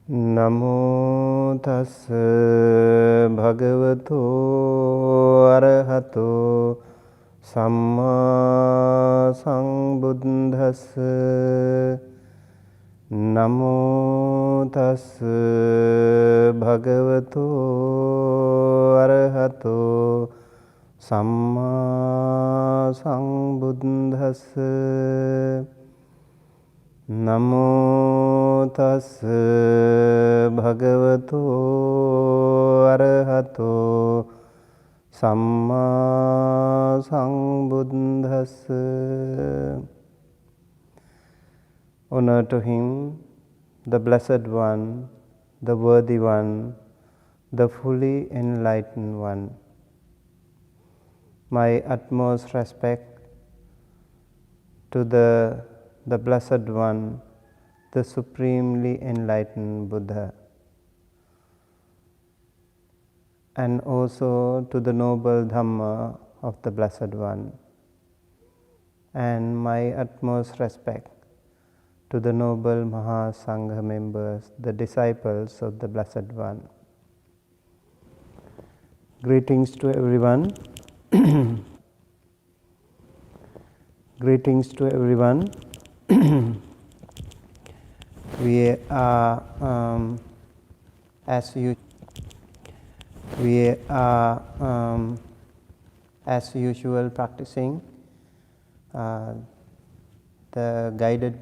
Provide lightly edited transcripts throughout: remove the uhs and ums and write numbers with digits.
Namo tassa bhagavato arahato samma sambuddhassa. Namo tassa bhagavato arahato samma sambuddhassa. Namo tassa bhagavato arahato samma sambuddhassa. Honor to him, the Blessed One, the Worthy One, the fully enlightened one. My utmost respect to the Blessed One, the supremely enlightened Buddha, and also to the noble Dhamma of the Blessed One, and my utmost respect to the noble Mahasangha members, the disciples of the Blessed One. Greetings to everyone. Greetings to everyone. We are as usual practicing the guided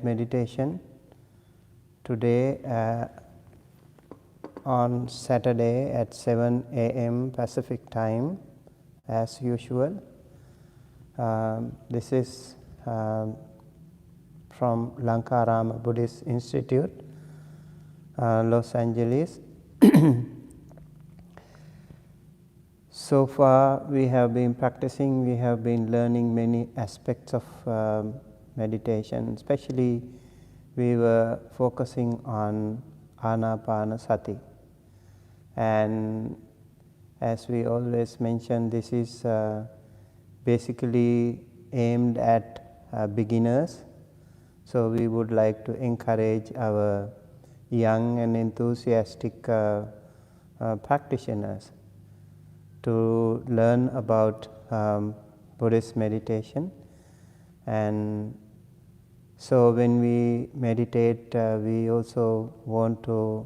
meditation today on Saturday at 7 a.m. Pacific time, as usual. This is from Ānāpānasati Buddhist Institute, Los Angeles. So far we have been practicing, we have been learning many aspects of meditation. Especially we were focusing on Ānāpānasati. And as we always mention, this is basically aimed at beginners. So we would like to encourage our young and enthusiastic practitioners to learn about Buddhist meditation. And so when we meditate, we also want to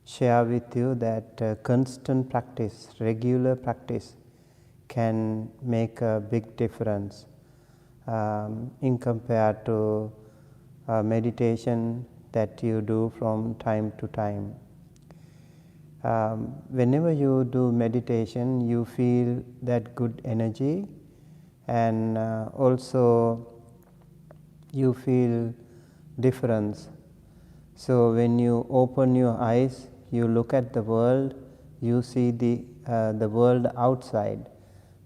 share with you that constant practice, regular practice can make a big difference in compared to meditation that you do from time to time. Whenever you do meditation, you feel that good energy, and also you feel difference. So when you open your eyes, you look at the world, you see the world outside.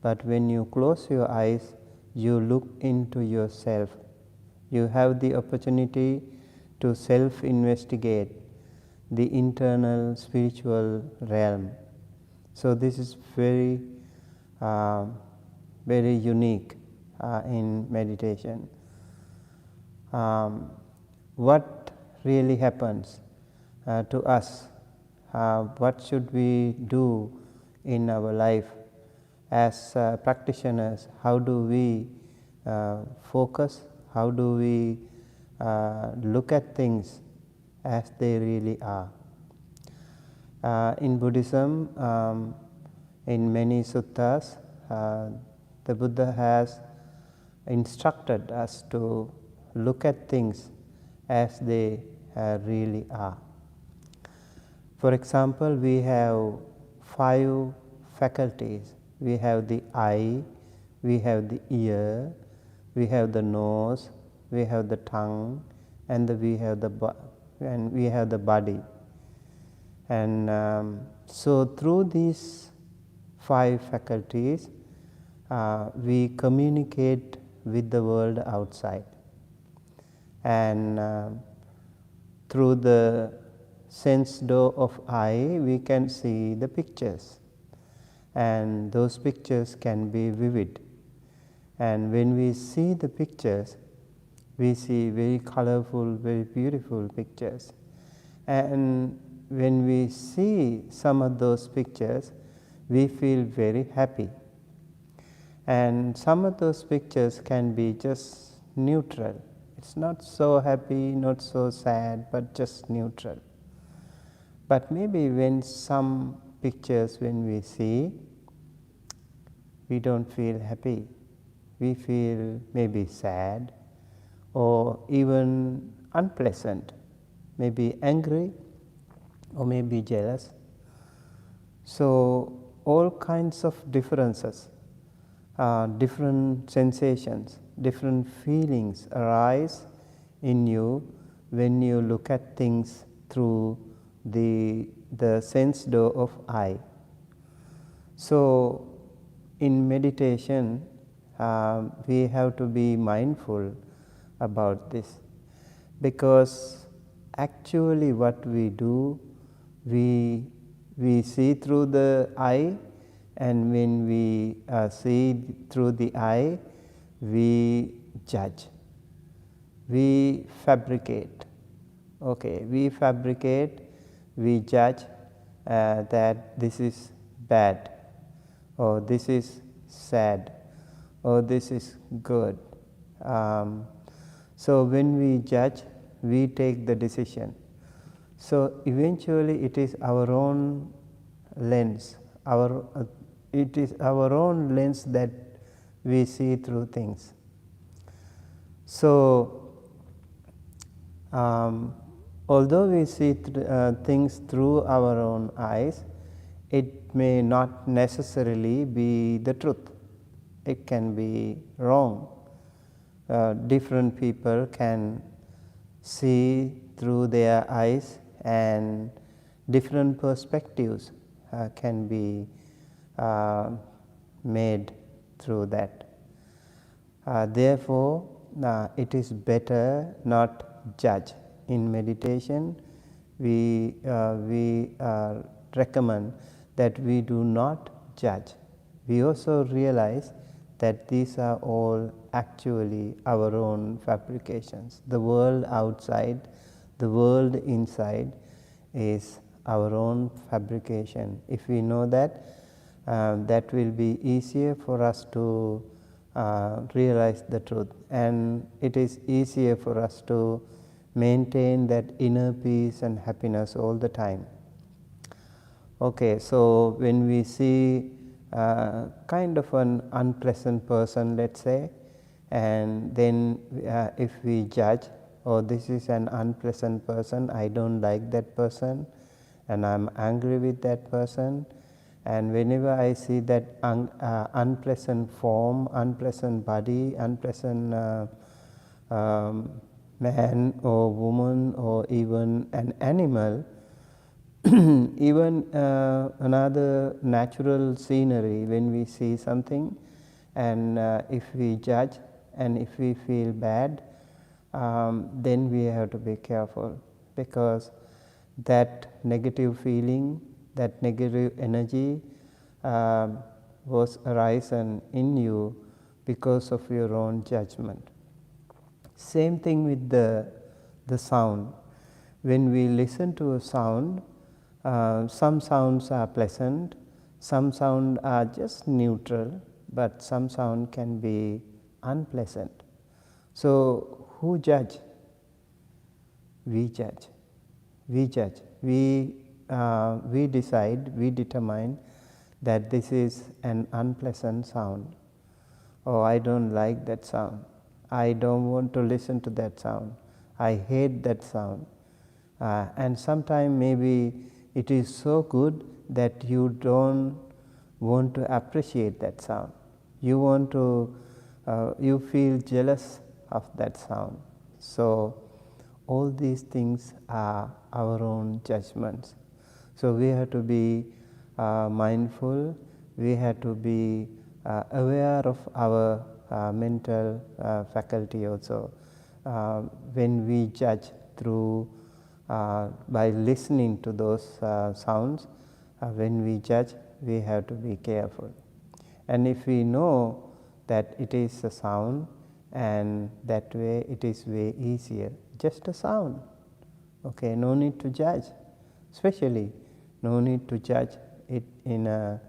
But when you close your eyes, you look into yourself. You have the opportunity to self-investigate the internal spiritual realm. So this is very, very unique in meditation. What really happens to us? What should we do in our life as practitioners? How do we focus? How do we look at things as they really are? In Buddhism, in many suttas, the Buddha has instructed us to look at things as they really are. For example, we have 5 faculties. We have the eye, we have the ear, we have the nose, we have the tongue, and we have the body. And so through these 5 faculties, we communicate with the world outside. And through the sense door of eye, we can see the pictures, and those pictures can be vivid. And when we see the pictures, we see very colorful, very beautiful pictures. And when we see some of those pictures, we feel very happy. And some of those pictures can be just neutral. It's not so happy, not so sad, but just neutral. But maybe when some pictures when we see, we don't feel happy. We feel maybe sad or even unpleasant, maybe angry or maybe jealous. So all kinds of differences, different sensations, different feelings arise in you when you look at things through the sense door of I. So in meditation, we have to be mindful about this, because actually what we do, we see through the eye, and when we see through the eye, we judge, we fabricate. Okay, we fabricate, we judge that this is bad, or this is sad, or this is good. So when we judge, we take the decision. So eventually it is our own lens, it is our own lens that we see through things. So although we see things through our own eyes, it may not necessarily be the truth. It can be wrong. Different people can see through their eyes, and different perspectives can be made through that. Therefore, it is better not judge. In meditation, we recommend that we do not judge. We also realize that these are all actually our own fabrications. The world outside, the world inside is our own fabrication. If we know that, that will be easier for us to realize the truth, and it is easier for us to maintain that inner peace and happiness all the time. Okay, so when we see kind of an unpleasant person, let's say, and then if we judge, oh, this is an unpleasant person, I don't like that person, and I'm angry with that person, and whenever I see that unpleasant form, unpleasant body, unpleasant man or woman, or even an animal, even another natural scenery, when we see something, and if we judge and if we feel bad, then we have to be careful, because that negative feeling, that negative energy was arisen in you because of your own judgment. Same thing with the sound. When we listen to a sound, some sounds are pleasant, some sounds are just neutral, but some sound can be unpleasant. So who judge? We judge. We judge. We decide, we determine that this is an unpleasant sound. Oh, I don't like that sound. I don't want to listen to that sound. I hate that sound. And sometimes maybe it is so good that you don't want to appreciate that sound. You want to, you feel jealous of that sound. So all these things are our own judgments. So we have to be mindful. We have to be aware of our mental faculty also. When we judge through by listening to those sounds, when we judge, we have to be careful. And if we know that it is a sound, and that way it is way easier. Just a sound, okay, no need to judge, especially no need to judge it in a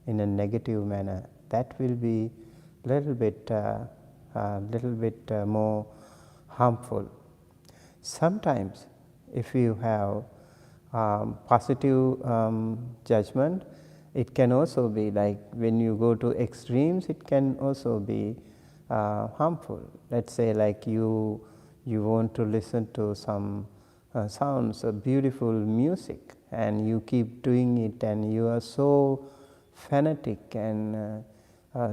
negative manner. That will be little bit more harmful. Sometimes if you have positive judgment, it can also be like when you go to extremes, it can also be harmful. Let's say like you want to listen to some sounds of beautiful music, and you keep doing it, and you are so fanatic and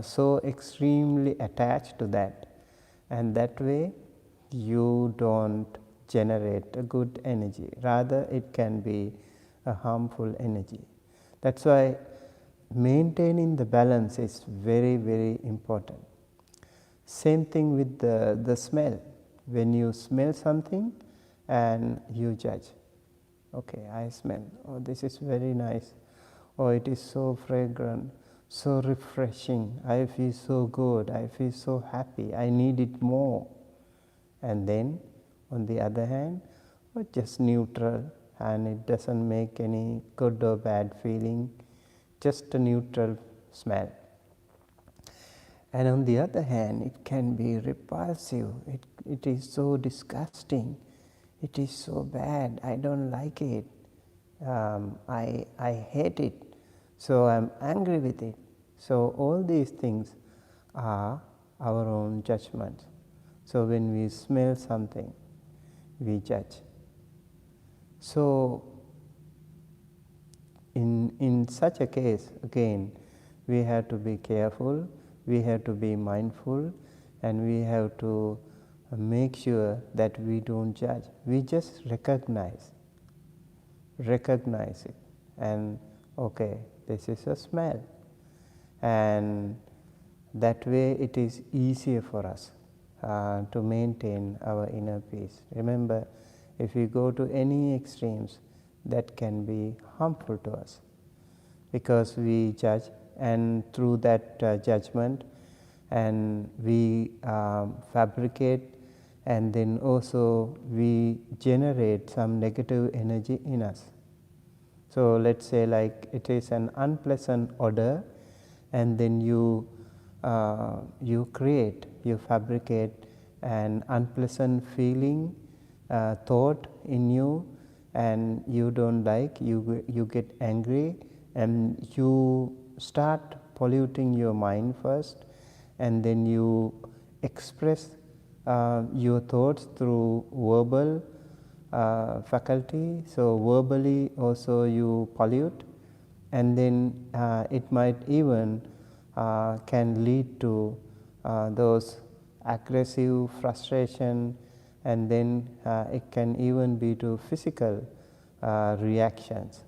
so extremely attached to that, and that way you don't generate a good energy, rather it can be a harmful energy. That's why maintaining the balance is very, very important. Same thing with the smell. When you smell something and you judge, okay, I smell, oh, this is very nice, oh, it is so fragrant, so refreshing, I feel so good, I feel so happy, I need it more. And then on the other hand, oh, just neutral, and it doesn't make any good or bad feeling, just a neutral smell. And on the other hand, it can be repulsive, it is so disgusting, it is so bad, I don't like it, I hate it, so I'm angry with it. So all these things are our own judgments. So when we smell something, we judge. So in such a case, again, we have to be careful, we have to be mindful, and we have to make sure that we don't judge. We just recognize it, and okay, this is a smell, and that way it is easier for us to maintain our inner peace. Remember, if we go to any extremes, that can be harmful to us, because we judge, and through that judgment, and we fabricate, and then also we generate some negative energy in us. So let's say like it is an unpleasant odor, and then you fabricate an unpleasant feeling, thought in you, and you don't like, you get angry, and you start polluting your mind first, and then you express your thoughts through verbal faculty. So verbally also you pollute, and then it might even can lead to those aggressive frustration, and then it can even be to physical reactions.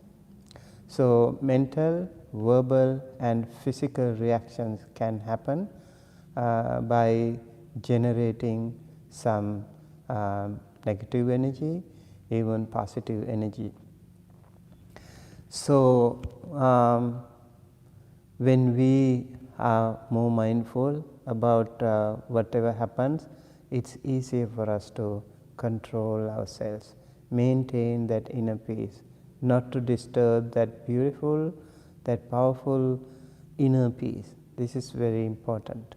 So mental, verbal and physical reactions can happen by generating some negative energy, even positive energy. So when we are more mindful about whatever happens, it's easier for us to control ourselves, maintain that inner peace, not to disturb that beautiful, that powerful inner peace. This is very important.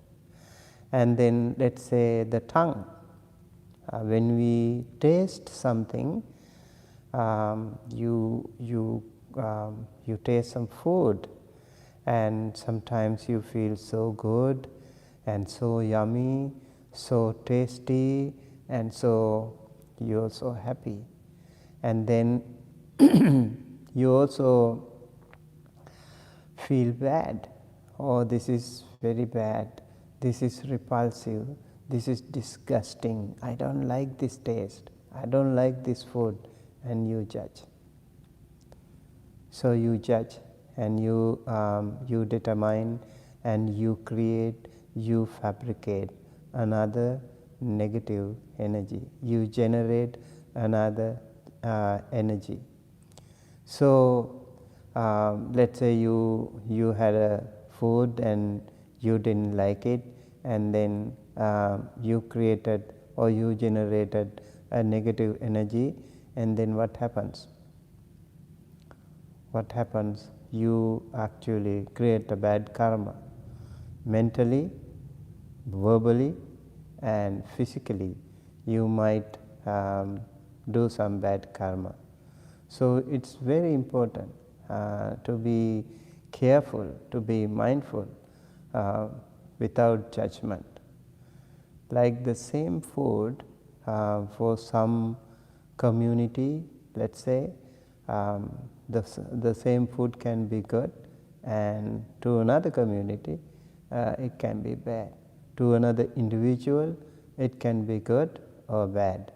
And then let's say the tongue. When we taste something, you taste some food, and sometimes you feel so good and so yummy, so tasty, and so you're so happy. And then you also feel bad. Oh, this is very bad, this is repulsive, this is disgusting, I don't like this taste, I don't like this food, and you judge. So you judge, and you determine, and you create, you fabricate another negative energy, you generate another energy. So let's say you had a food and you didn't like it, and then you created or you generated a negative energy, and then what happens? What happens? You actually create a bad karma, mentally, verbally, and physically. You might do some bad karma. So it's very important to be careful, to be mindful without judgment. Like the same food for some community, let's say, the same food can be good, and to another community it can be bad. To another individual it can be good or bad.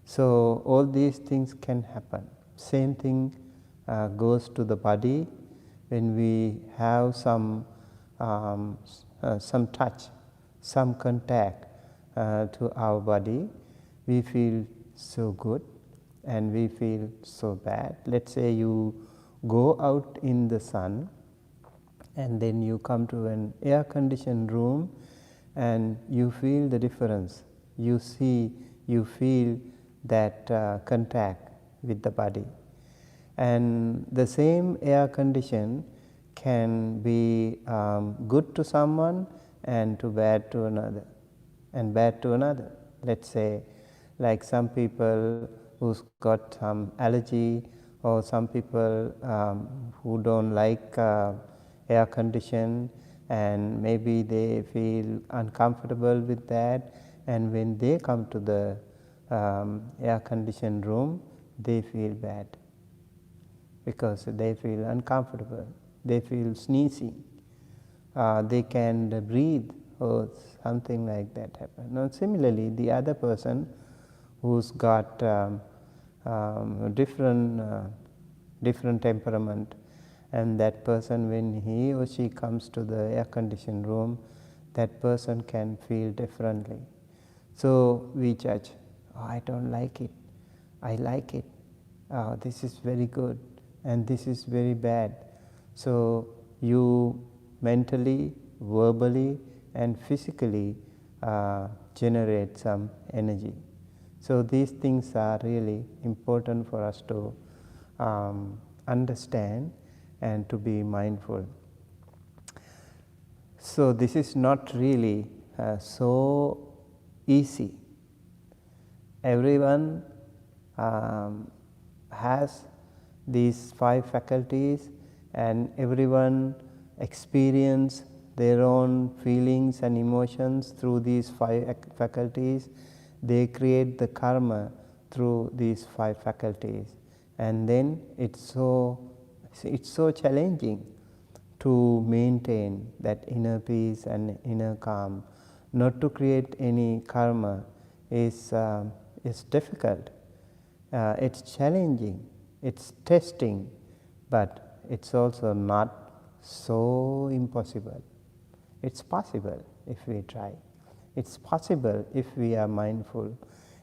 So all these things can happen. Same thing goes to the body. When we have some touch, some contact to our body, we feel so good and we feel so bad. Let's say you go out in the sun and then you come to an air conditioned room and you feel the difference. You feel that contact with the body. And the same air condition can be good to someone and bad to another, and bad to another. Let's say, like some people who's got some allergy, or some people who don't like air condition, and maybe they feel uncomfortable with that, and when they come to the air conditioned room, they feel bad because they feel uncomfortable, they feel sneezing, they can't breathe, or something like that happen. Now similarly, the other person who's got different temperament, and that person, when he or she comes to the air conditioned room, that person can feel differently. So we judge, oh, I don't like it, I like it, this is very good and this is very bad. So you mentally, verbally and physically generate some energy. So these things are really important for us to understand and to be mindful. So this is not really so easy. Everyone has these 5 faculties, and everyone experience their own feelings and emotions through these 5 faculties. They create the karma through these 5 faculties, and then it's so challenging to maintain that inner peace and inner calm. Not to create any karma is difficult. It's challenging, it's testing, but it's also not so impossible. It's possible if we try. It's possible if we are mindful.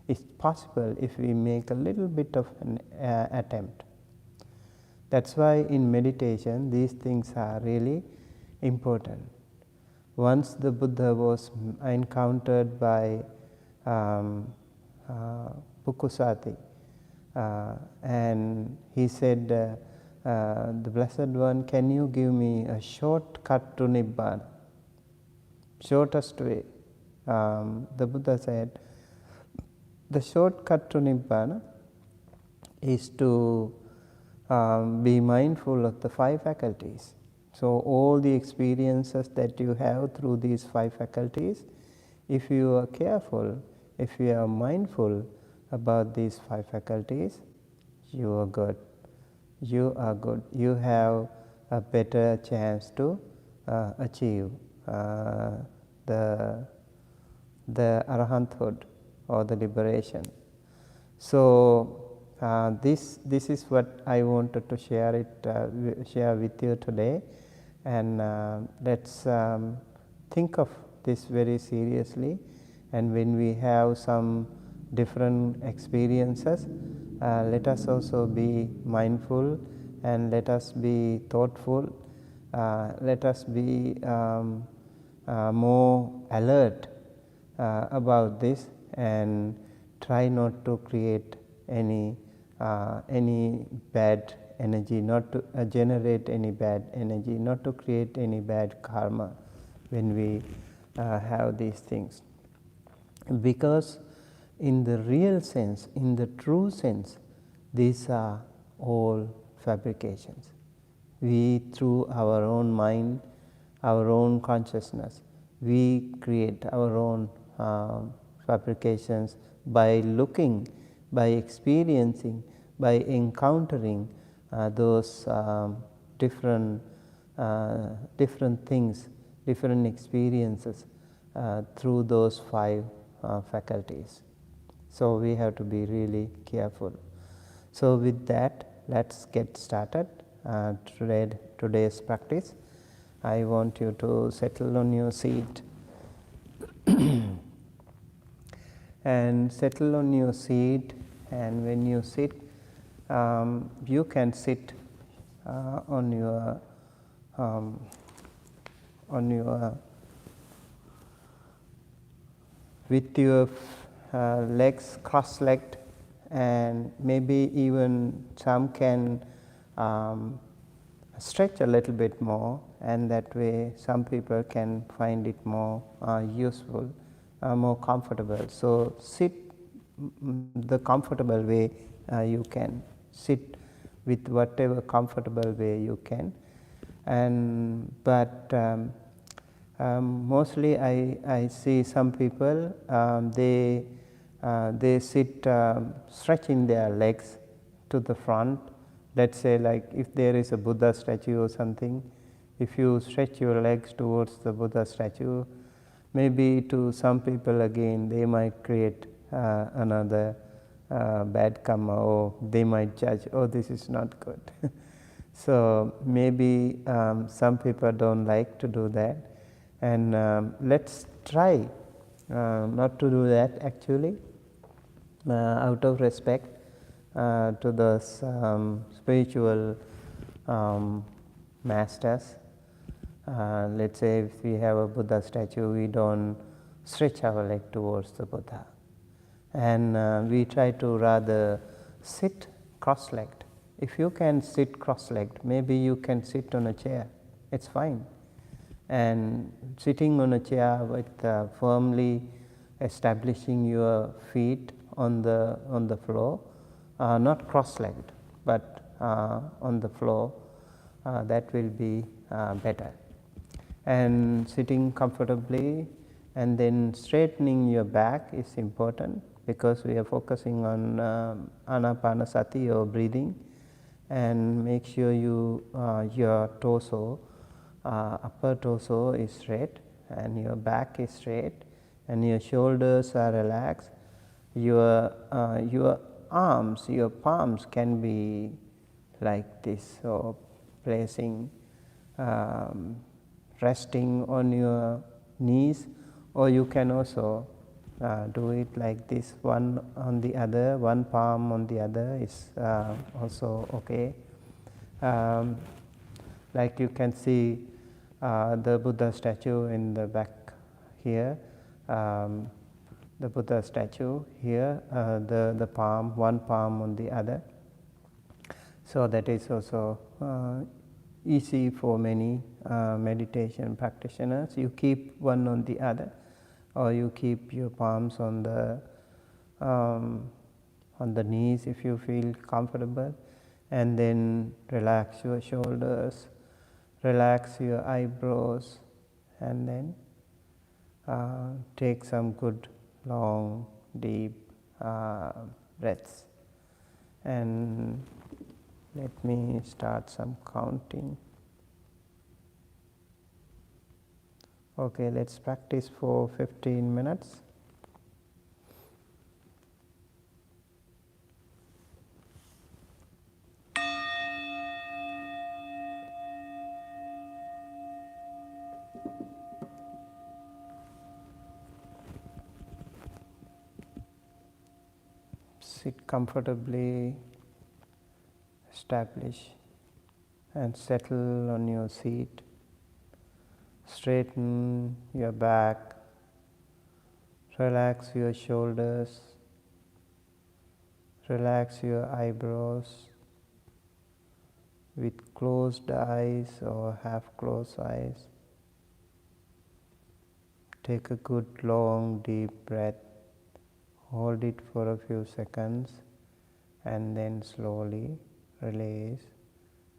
It's possible if we make a little bit of an attempt. That's why in meditation these things are really important. Once the Buddha was encountered by Pukusati, and he said, the Blessed One, can you give me a shortcut to Nibbana? Shortest way. The Buddha said, the shortcut to Nibbana is to be mindful of the 5 faculties. So all the experiences that you have through these 5 faculties, if you are careful, if you are mindful about these 5 faculties, you are good. You are good. You have a better chance to achieve the arahanthood or the liberation. So this is what I wanted to share with you today, and let's think of this very seriously. And when we have some different experiences, let us also be mindful, and let us be thoughtful. Let us be more alert about this and try not to create any bad energy, not to generate any bad energy, not to create any bad karma when we have these things. Because in the real sense, in the true sense, these are all fabrications. We, through our own mind, our own consciousness, we create our own fabrications by looking, by experiencing, by encountering those different things, different experiences through those five faculties. So we have to be really careful. So with that, let's get started. Today's practice. I want you to settle on your seat and settle on your seat, and when you sit, you can sit on your with your legs cross-legged, and maybe even some can stretch a little bit more, and that way some people can find it more useful, more comfortable. So sit the comfortable way you can, sit with whatever comfortable way you can. And but mostly I see some people they sit stretching their legs to the front. Let's say, like, if there is a Buddha statue or something, if you stretch your legs towards the Buddha statue, maybe to some people again they might create another bad karma, or they might judge, oh, this is not good. So maybe some people don't like to do that, and let's try not to do that actually, out of respect to those spiritual masters. Let's say if we have a Buddha statue, we don't stretch our leg towards the Buddha, and we try to rather sit cross-legged. If you can sit cross-legged, maybe you can sit on a chair, it's fine. And sitting on a chair with firmly establishing your feet on the floor, not cross-legged, but on the floor, that will be better. And sitting comfortably and then straightening your back is important, because we are focusing on Ānāpānasati or breathing, and make sure your torso, upper torso is straight, and your back is straight, and your shoulders are relaxed. Your arms, your palms can be like this, so placing, resting on your knees, or you can also do it like this, one on the other, one palm on the other is also okay. Like you can see the Buddha statue in the back here, the Buddha statue here, the palm, one palm on the other. So that is also easy for many meditation practitioners. You keep one on the other, or you keep your palms on the knees if you feel comfortable, and then relax your shoulders, relax your eyebrows, and then take some good long deep breaths. And let me start some counting. Okay, let's practice for 15 minutes. Sit comfortably, establish and settle on your seat. Straighten your back, Relax your shoulders, relax your eyebrows with closed eyes or half closed eyes. Take a good long deep breath, hold it for a few seconds and then slowly release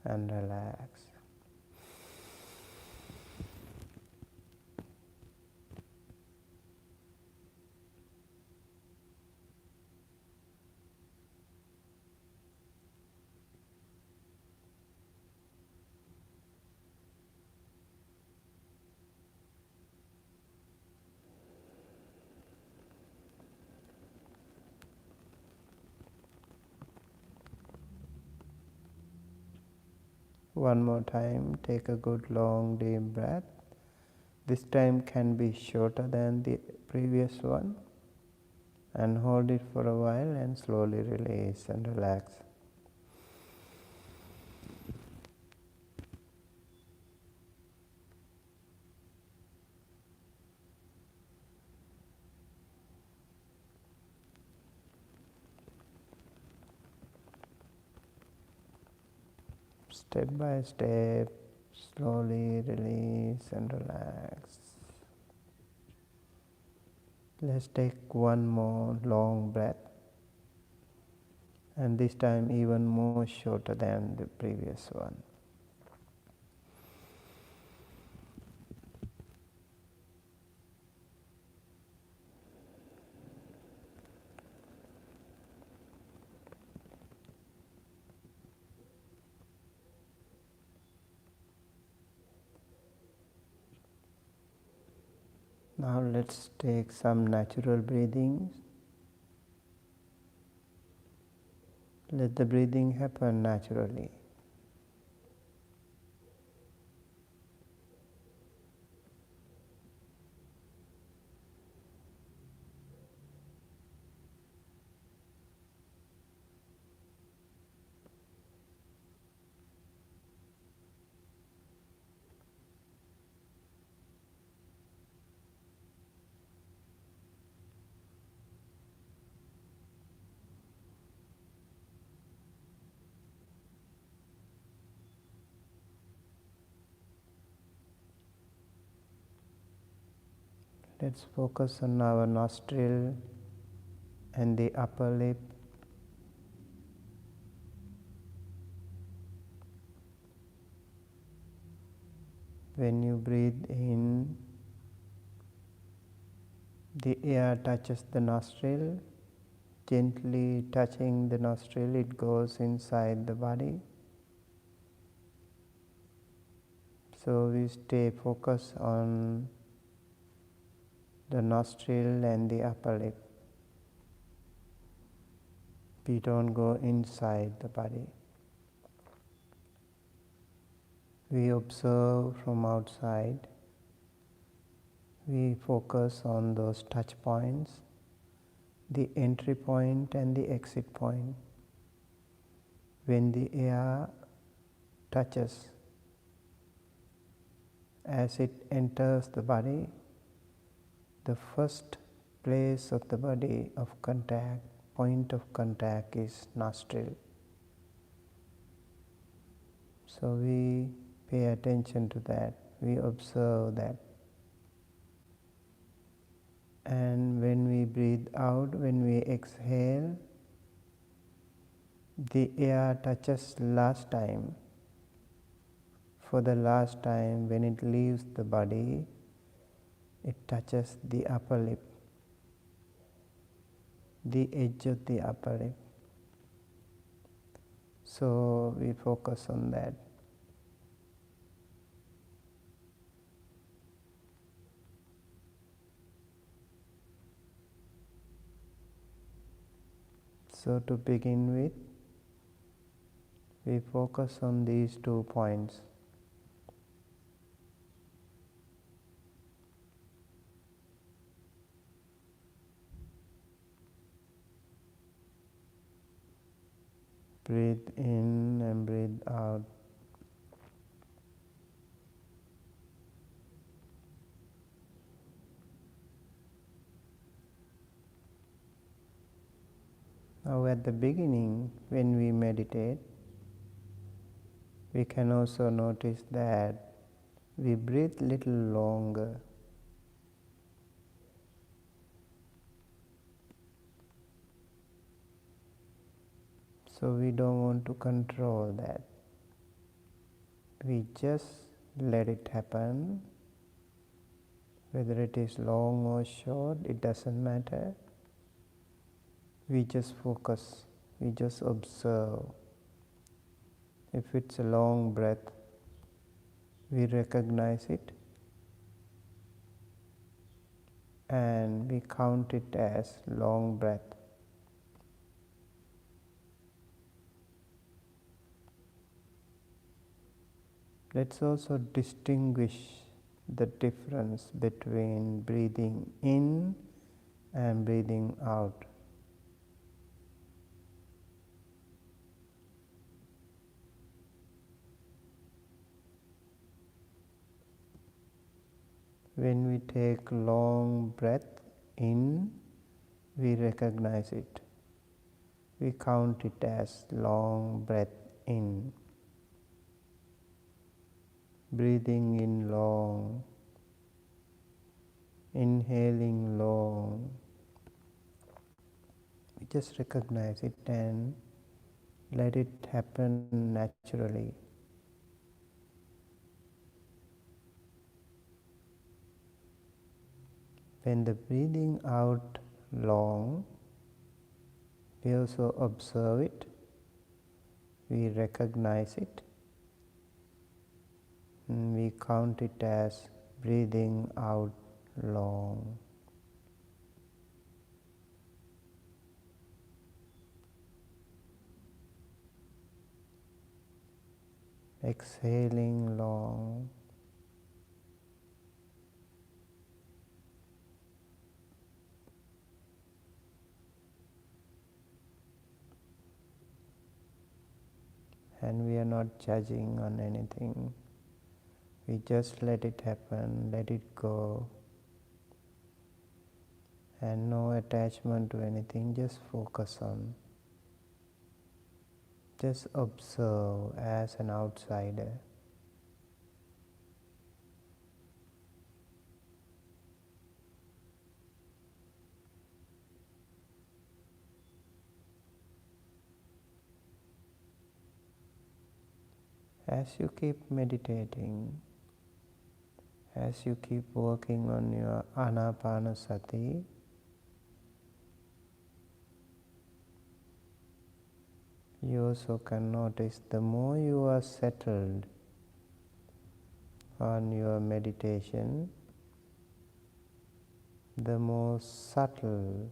and relax. One more time, take a good long deep breath. This time can be shorter than the previous one, and hold it for a while and slowly release and relax. Step by step, slowly release and relax. Let's take one more long breath, and this time even more shorter than the previous one. Now let's take some natural breathing. Let the breathing happen naturally. Let's focus on our nostril and the upper lip. When you breathe in, the air touches the nostril. Gently touching the nostril, it goes inside the body. So we stay focused on the nostril and the upper lip. We don't go inside the body. We observe from outside. We focus on those touch points, the entry point and the exit point. When the air touches, as it enters the body, the first place of the body of contact, point of contact is nostril. So we pay attention to that, we observe that. And when we breathe out, when we exhale, the air touches last time. For the last time, when it leaves the body, it touches the upper lip, the edge of the upper lip. So we focus on that. So to begin with, we focus on these 2 points. Breathe in and breathe out. Now at the beginning, when we meditate, we can also notice that we breathe little longer. So we don't want to control that. We just let it happen. Whether it is long or short, it doesn't matter. We just focus, we just observe. If it's a long breath, we recognize it and we count it as long breath. Let's also distinguish the difference between breathing in and breathing out. When we take long breath in, we recognize it. We count it as long breath in. Breathing in long, inhaling long. We just recognize it and let it happen naturally. When the breathing out long, we also observe it, we recognize it, and we count it as breathing out long. Exhaling long. And we are not judging on anything. We just let it happen, let it go. And no attachment to anything, just focus on. Just observe as an outsider. As you keep meditating, as you keep working on your Ānāpānasati, you also can notice the more you are settled on your meditation, the more subtle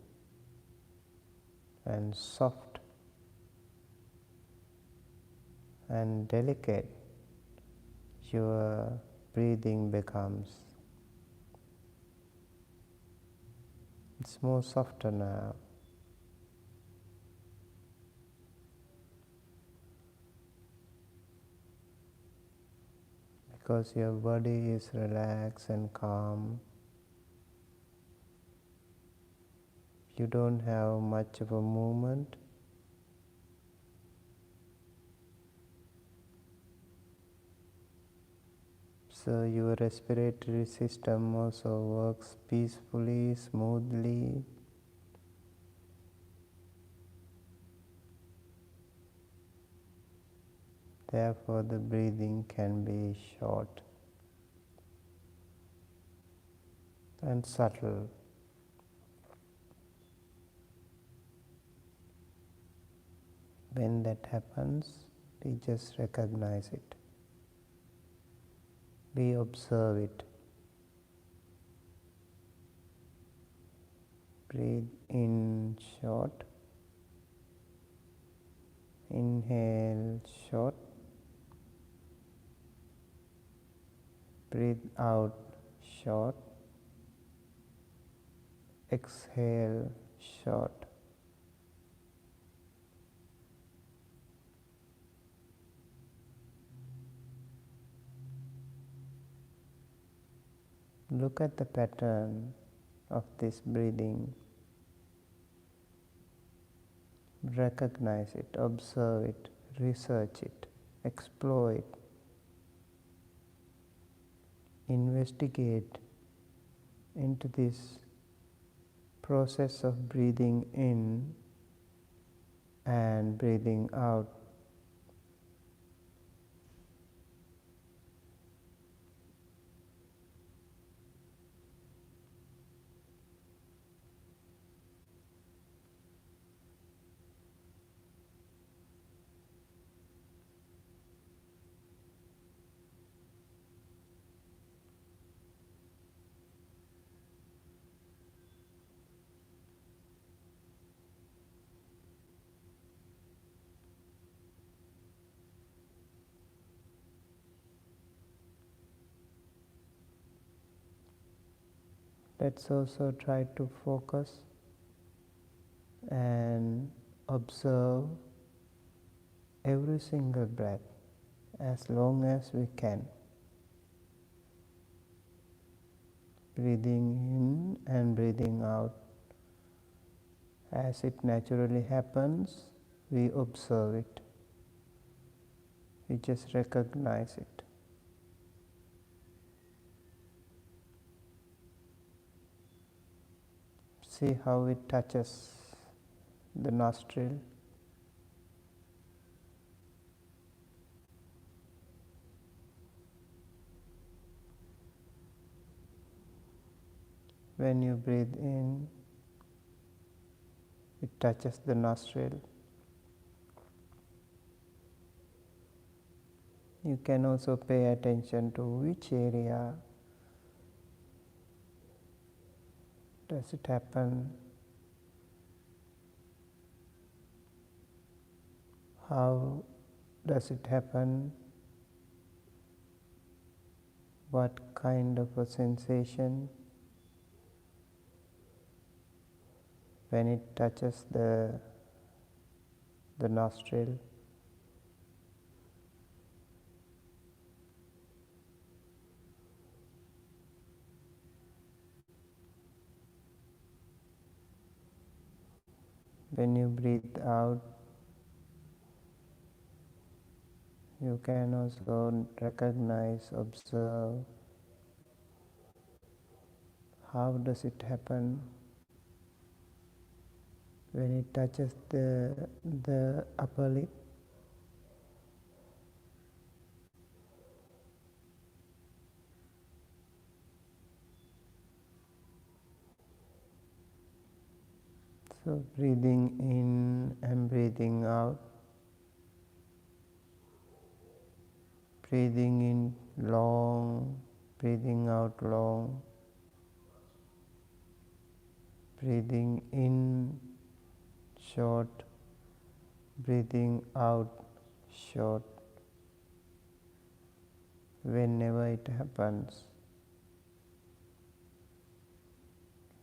and soft and delicate your breathing becomes. It's more softer now. Because your body is relaxed and calm. You don't have much of a movement. So your respiratory system also works peacefully, smoothly. Therefore, the breathing can be short and subtle. When that happens, we just recognize it. We observe it. Breathe in short. Inhale short. Breathe out short. Exhale short. Look at the pattern of this breathing. recognize it, observe it, research it, explore it, investigate into this process of breathing in and breathing out. Let's also try to focus and observe every single breath as long as we can. Breathing in and breathing out. As it naturally happens, we observe it. We just recognize it. See how it touches the nostril. When you breathe in, it touches the nostril. You can also pay attention to which area does it happen, how does it happen, what kind of a sensation when it touches the nostril. When you breathe out, you can also recognize, observe, how does it happen when it touches the upper lip. So breathing in and breathing out. Breathing in long, breathing out long. Breathing in short, breathing out short. Whenever it happens,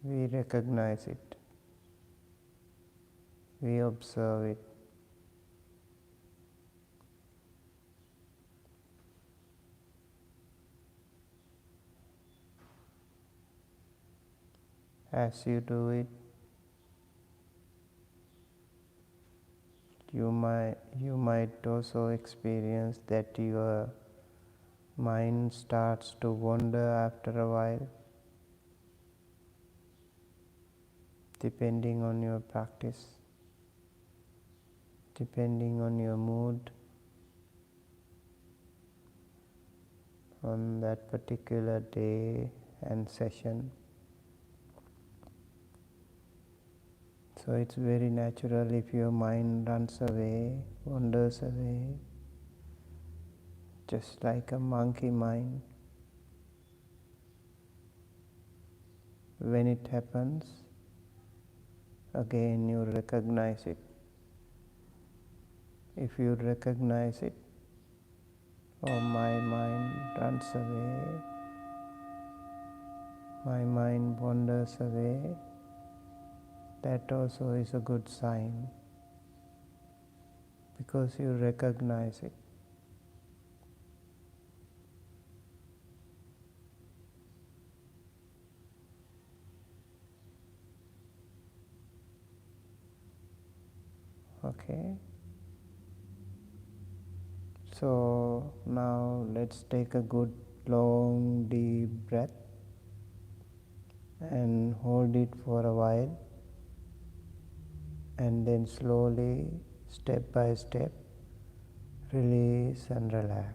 we recognize it. We observe it. As you do it, you might also experience that your mind starts to wander after a while, depending on your practice, depending on your mood on that particular day and session. So it's very natural if your mind runs away, wanders away, just like a monkey mind. When it happens, again you recognize it. If you recognize it, oh, my mind runs away, my mind wanders away, that also is a good sign, because you recognize it. Okay. So now let's take a good long deep breath and hold it for a while, and then slowly, step by step, release and relax.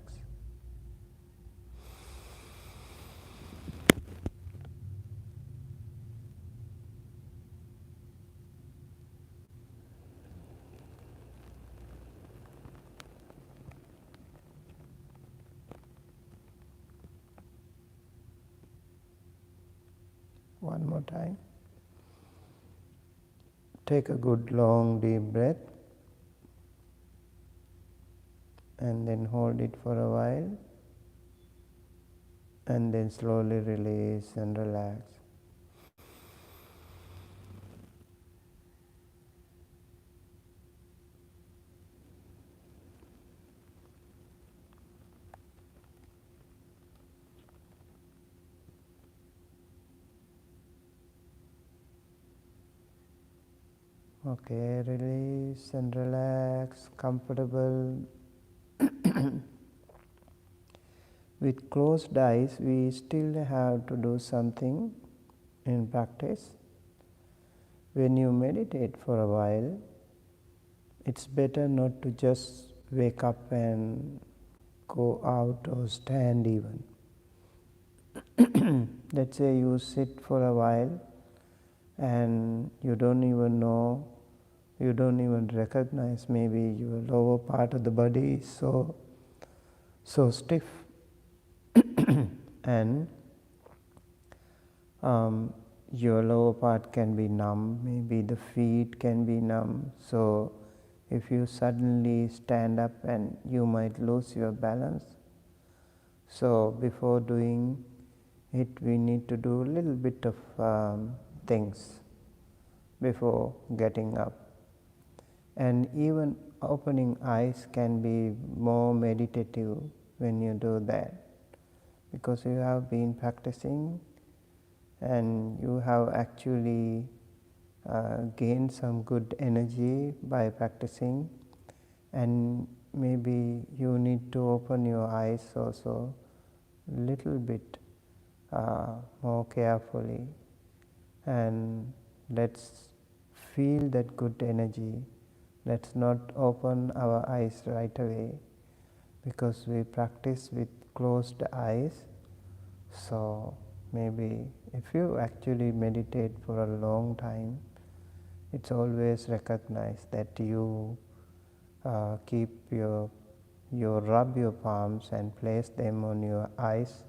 One more time. Take a good long deep breath and then hold it for a while, and then slowly release and relax. Okay, release and relax, comfortable. With closed eyes, we still have to do something in practice. When you meditate for a while, it's better not to just wake up and go out or stand even. Let's say you sit for a while and you don't even know, you don't even recognize, maybe your lower part of the body is so stiff and your lower part can be numb, maybe the feet can be numb. So if you suddenly stand up and you might lose your balance. So before doing it, we need to do a little bit of things before getting up. And even opening eyes can be more meditative when you do that, because you have been practicing and you have actually gained some good energy by practicing, and maybe you need to open your eyes also a little bit more carefully, and let's feel that good energy. Let's not open our eyes right away, because we practice with closed eyes. So maybe if you actually meditate for a long time, it's always recognized that you rub your palms and place them on your eyes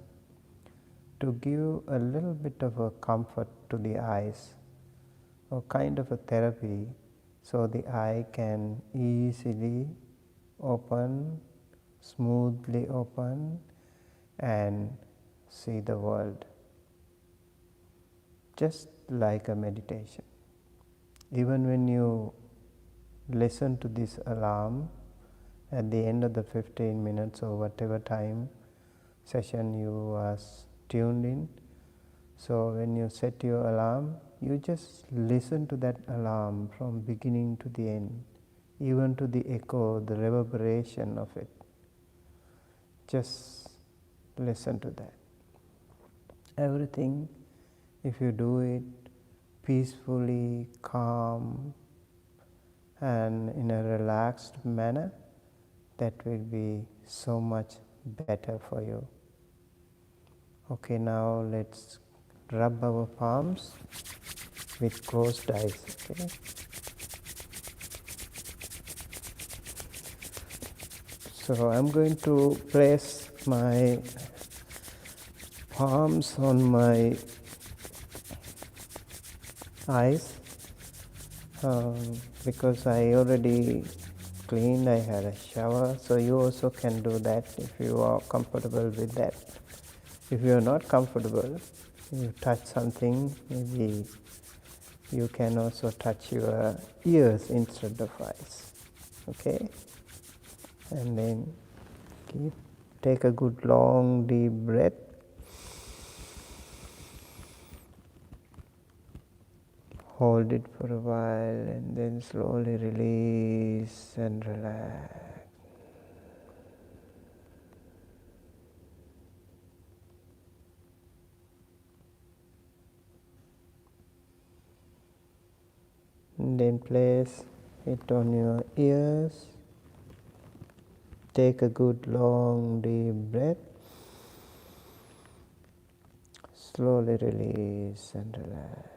to give a little bit of a comfort to the eyes, or kind of a therapy, so the eye can easily open, smoothly open, and see the world, just like a meditation. Even when you listen to this alarm at the end of the 15 minutes or whatever time session you are tuned in, so when you set your alarm, you just listen to that alarm from beginning to the end, even to the echo, the reverberation of it. Just listen to that. Everything, if you do it peacefully, calm, and in a relaxed manner, that will be so much better for you. Okay, now let's rub our palms with closed eyes. Okay. So I'm going to place my palms on my eyes because I already cleaned, I had a shower, so you also can do that if you are comfortable with that. If you are not comfortable, you touch something, maybe you can also touch your ears instead of eyes. Okay? And then take a good long deep breath. hold it for a while and then slowly release and relax. And then place it on your ears. Take a good long deep breath. Slowly release and relax.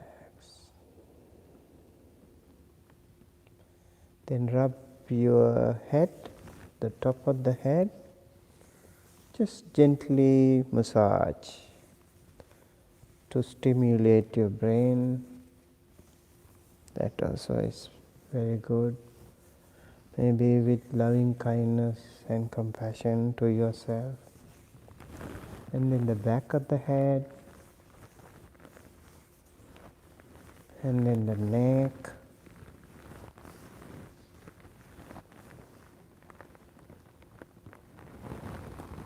Then rub your head, the top of the head. Just gently massage to stimulate your brain. That also is very good. Maybe with loving kindness and compassion to yourself. And then the back of the head. And then the neck.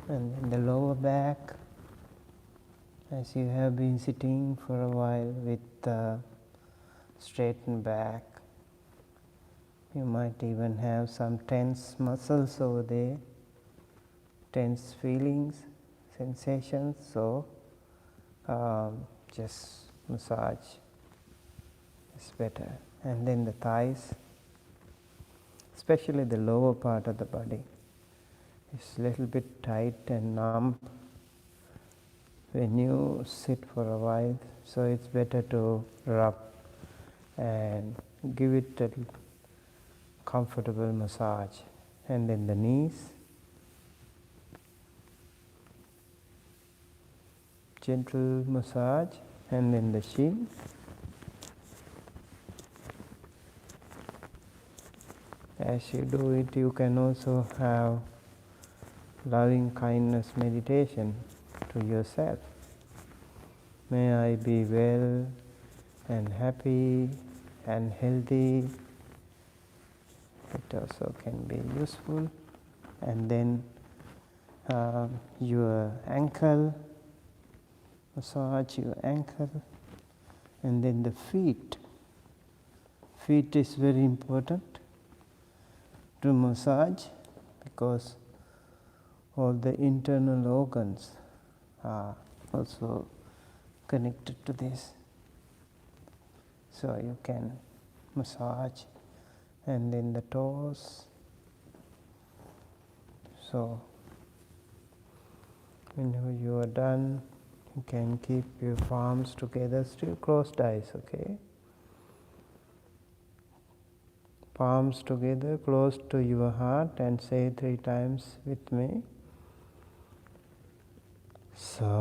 And then the lower back. As you have been sitting for a while with straightened back. You might even have some tense muscles over there, tense feelings, sensations, so just massage is better. And then the thighs, especially the lower part of the body, is a little bit tight and numb when you sit for a while, so it's better to rub and give it a comfortable massage. And then the knees, gentle massage, and then the shins. As you do it, you can also have loving kindness meditation to yourself. May I be well and happy and healthy. It also can be useful. And then your ankle, massage your ankle. And then the feet. Feet is very important to massage because all the internal organs are also connected to this. So you can massage. And then the toes. So whenever you are done, you can keep your palms together, still closed eyes, okay? Palms together, close to your heart, and say 3 times with me. Sadhu,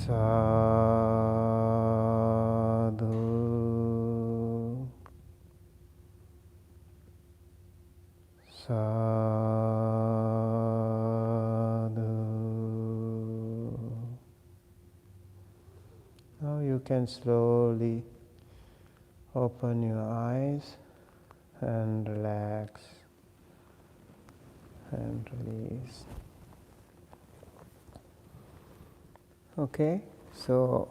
sadhu, sadhu. Now you can slowly open your eyes and relax and release. Okay, so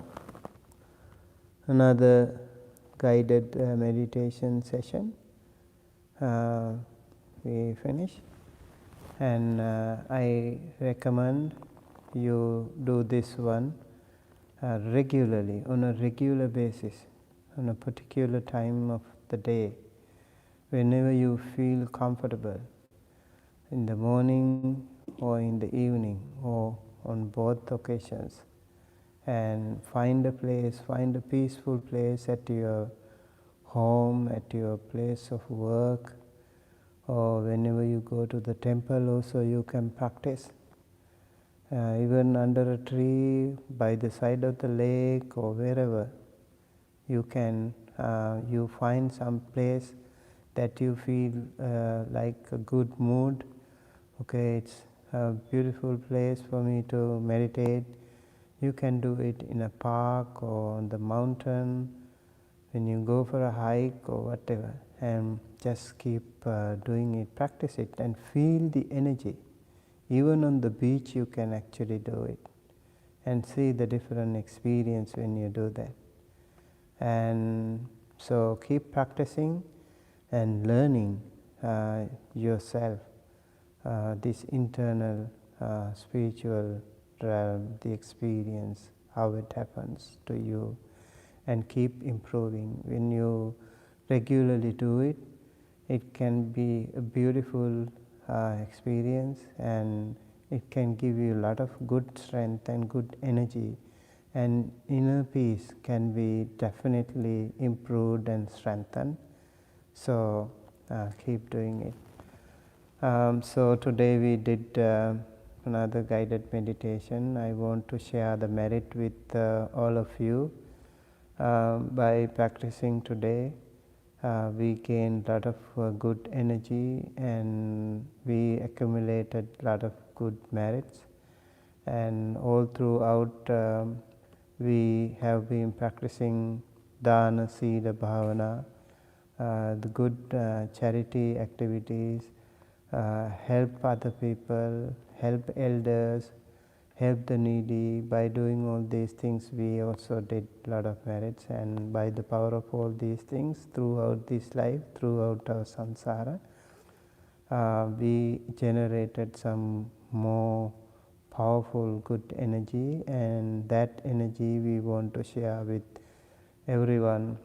another guided meditation session. We finish, and I recommend you do this one regularly, on a regular basis, on a particular time of the day, whenever you feel comfortable, in the morning or in the evening or on both occasions. And find a place, find a peaceful place at your home, at your place of work, or whenever you go to the temple also you can practice. Even under a tree, by the side of the lake, or wherever you can, you find some place that you feel like a good mood. Okay, it's a beautiful place for me to meditate. You can do it in a park or on the mountain, when you go for a hike or whatever, and just keep doing it, practice it, and feel the energy. Even on the beach you can actually do it and see the different experience when you do that. And so keep practicing and learning yourself this internal spiritual realm, the experience, how it happens to you, and keep improving. When you regularly do it, it can be a beautiful experience, and it can give you a lot of good strength and good energy, and inner peace can be definitely improved and strengthened. So keep doing it. So today we did another guided meditation. I want to share the merit with all of you. By practicing today, we gained a lot of good energy, and we accumulated a lot of good merits, and all throughout we have been practicing dāna, sīla, bhāvanā, the good charity activities, help other people, help elders, help the needy. By doing all these things, we also did a lot of merits, and by the power of all these things throughout this life, throughout our samsara, we generated some more powerful good energy, and that energy we want to share with everyone.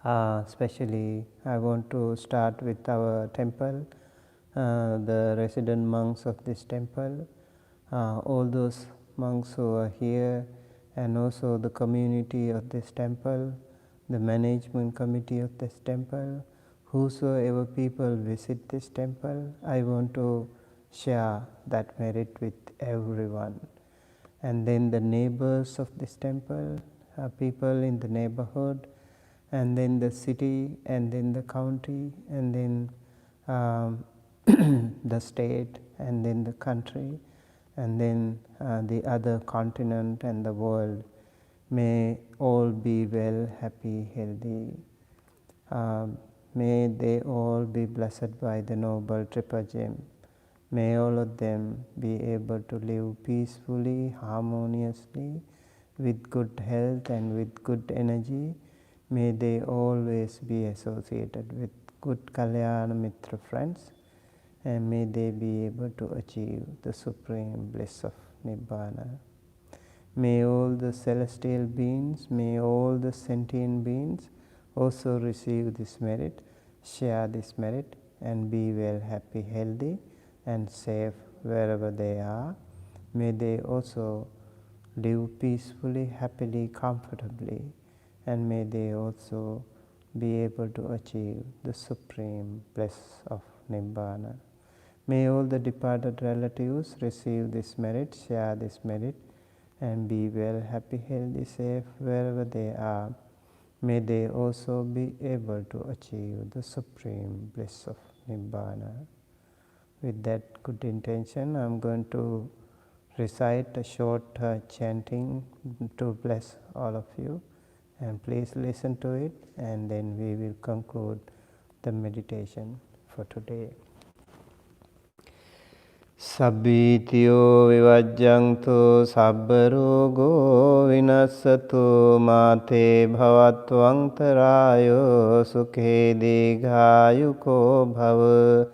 Especially I want to start with our temple, the resident monks of this temple, all those monks who are here, and also the community of this temple, the management committee of this temple, whosoever people visit this temple. I want to share that merit with everyone. And then the neighbors of this temple, people in the neighborhood, and then the city, and then the county, and then the state, and then the country, and then the other continent and the world. May all be well, happy, healthy. May they all be blessed by the noble triple gem. May all of them be able to live peacefully, harmoniously, with good health and with good energy. May they always be associated with good Kalyana Mitra friends, and may they be able to achieve the supreme bliss of Nibbana. May all the celestial beings, may all the sentient beings also receive this merit, share this merit, and be well, happy, healthy, and safe wherever they are. May they also live peacefully, happily, comfortably, and may they also be able to achieve the supreme bliss of Nibbana. May all the departed relatives receive this merit, share this merit, and be well, happy, healthy, safe wherever they are. May they also be able to achieve the supreme bliss of Nibbana. With that good intention, I am going to recite a short chanting to bless all of you, and please listen to it, and then we will conclude the meditation for today. Sabbitiyo vivajjantu sabbarogo vinassatu mate bhavatvantarayo sukhe digayuko bhava.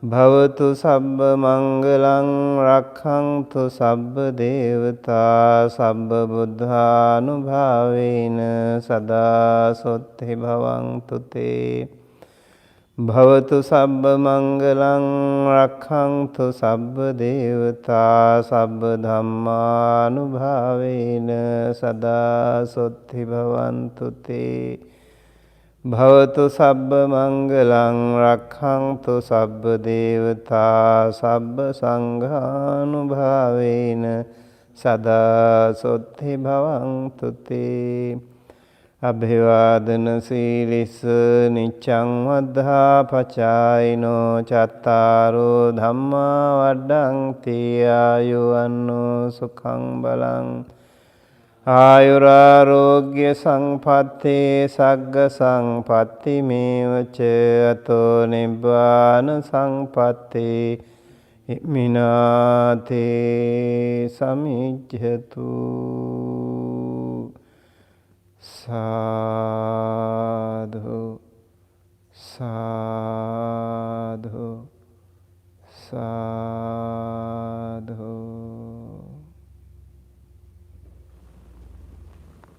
Bhavatu sabba mangalang rakhantu sabba devata sabba buddhanubhavena sada sotti bhavantu te. Bhavatu sabba mangalang rakhantu sabba devata sabba dhammanubhavena sada sotti bhavantu te. Bhavatu sabba mangalang rakhantu sabba devata sabba sanghanubhavena sada sotti bhavantu te. Abhivadana sīlissa niccang vaddhā pacāyino cattaro dhamma vaddhanti āyuvanno sukhang balang. Ayurārogya sampatti sagga sampatti mevaca ato nibbāna sampatti Minate samijjatu Sadhu